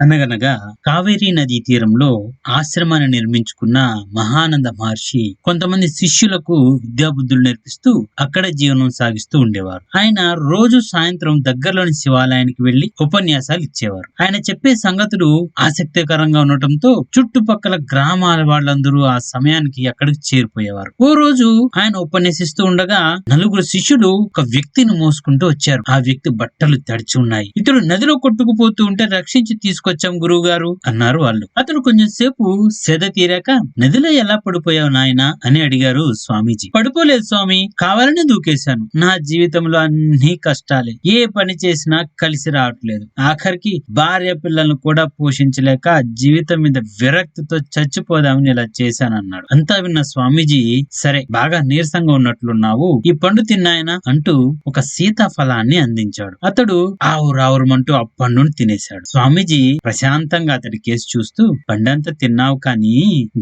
అనగనగా కావేరీ నదీ తీరంలో ఆశ్రమాన్ని నిర్మించుకున్న మహానంద మహర్షి కొంతమంది శిష్యులకు విద్యాబుద్ధులు నేర్పిస్తూ అక్కడ జీవనం సాగిస్తూ ఉండేవారు. ఆయన రోజు సాయంత్రం దగ్గరలోని శివాలయానికి వెళ్లి ఉపన్యాసాలు ఇచ్చేవారు. ఆయన చెప్పే సంగతులు ఆసక్తికరంగా ఉండటంతో చుట్టుపక్కల గ్రామాల వాళ్ళందరూ ఆ సమయానికి అక్కడికి చేరిపోయేవారు. ఓ రోజు ఆయన ఉపన్యసిస్తూ ఉండగా నలుగురు శిష్యులు ఒక వ్యక్తిని మోసుకుంటూ వచ్చారు. ఆ వ్యక్తి బట్టలు తడిచి ఉన్నాయి. ఇతడు నదిలో కొట్టుకుపోతూ ఉంటే రక్షించి తీసుకొచ్చాం గురువు గారు అన్నారు వాళ్ళు. అతను కొంచెం సేపు సేద తీరాక నదిలో ఎలా పడిపోయావు నాయనా అని అడిగారు స్వామీజీ. పడిపోలేదు స్వామి, కావాలనే దూకేశాను. నా జీవితంలో అన్ని కష్టాలే, ఏ పని చేసినా కలిసి రావట్లేదు. ఆఖరికి భార్య పిల్లలను కూడా పోషించలేక జీవితం మీద విరక్తితో చచ్చిపోదామని ఇలా చేశానన్నాడు. అంతా విన్న స్వామీజీ, సరే బాగా నీరసంగా ఉన్నట్లున్నావు, ఈ పండు తిన్నాయనా అంటూ ఒక సీతాఫలాన్ని అందించాడు. అతడు ఆవురావురమంటూ ఆ పండును తినేశాడు. స్వామీజీ ప్రశాంతంగా అతడి కేసు చూస్తూ, పండంతా తిన్నావు కానీ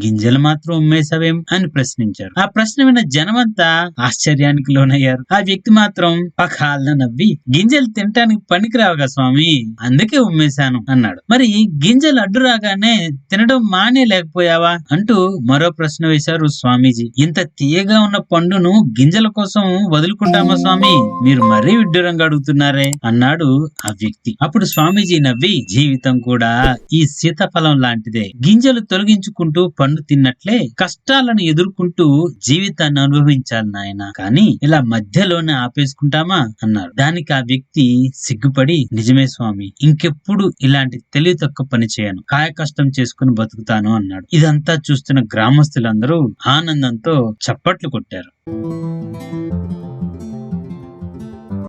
గింజలు మాత్రం ఉమ్మేశావేం అని ప్రశ్నించారు. ఆ ప్రశ్న విన్న జనమంతా ఆశ్చర్యానికి లోనయ్యారు. ఆ వ్యక్తి మాత్రం పకాలన నవ్వి, గింజలు తినటానికి పనికిరావుగా స్వామి, అందుకే ఉమ్మేశాను అన్నాడు. మరి గింజలు అడ్డు రాగానే తినడం మానే లేకపోయావా అంటూ మరో ప్రశ్న వేశారు స్వామీజీ. ఇంత తీయగా ఉన్న పండును గింజల కోసం వదులుకుంటామా స్వామి, మీరు మరీ విడ్డూరంగా అడుగుతున్నారే అన్నాడు ఆ వ్యక్తి. అప్పుడు స్వామీజీ నవ్వి, జీవితం కూడా ఈ సీతాఫలం లాంటిదే, గింజలు తొలగించుకుంటూ పండు తిన్నట్లే కష్టాలను ఎదుర్కొంటూ జీవితాన్ని అనుభవించాలి నాయన, కానీ ఇలా మధ్యలోనే ఆపేసుకుంటామా అన్నారు. దానికి ఆ వ్యక్తి సిగ్గుపడి, నిజమే స్వామి, ఇంకెప్పుడు ఇలాంటి తెలివి తక్కువ పని చేయను, కాయ కష్టం చేసుకుని బతుకుతాను అన్నాడు. ఇదంతా చూస్తున్న గ్రామస్తులందరూ ఆనందంతో చప్పట్లు కొట్టారు.